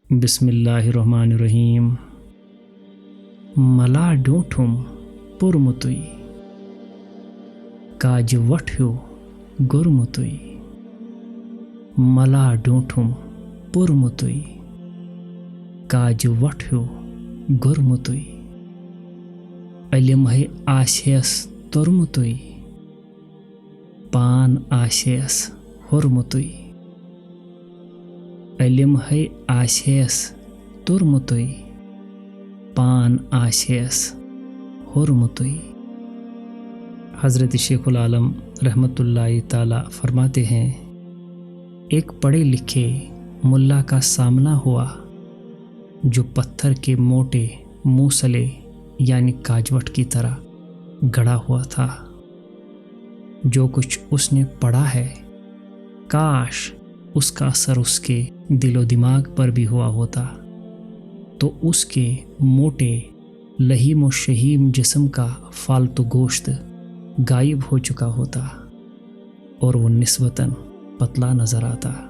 बिस्मिल्लाहिर्रहमानिर्रहीम। मला डूठुम पुरमुतुई काज वठ्यो गुरमुतुई। मला डूठुम पुरमुतुई काज वठ्यो गुरमुतुई। इल्म है आशेस तुरमुतुई पान आशेस हुरमुतुई। इल्म है आशेस तुरमुतुई पान आशेस हुरमुतुई। हज़रत शेखुल आलम रहमतुल्लाहि ताला फरमाते हैं, एक पढ़े लिखे मुल्ला का सामना हुआ जो पत्थर के मोटे मूसले यानी काजवट की तरह गड़ा हुआ था। जो कुछ उसने पढ़ा है काश उसका असर उसके दिलो दिमाग पर भी हुआ होता तो उसके मोटे लहीम व शहीम जिस्म का फालतू गोश्त गायब हो चुका होता और वो निस्बतन पतला नज़र आता।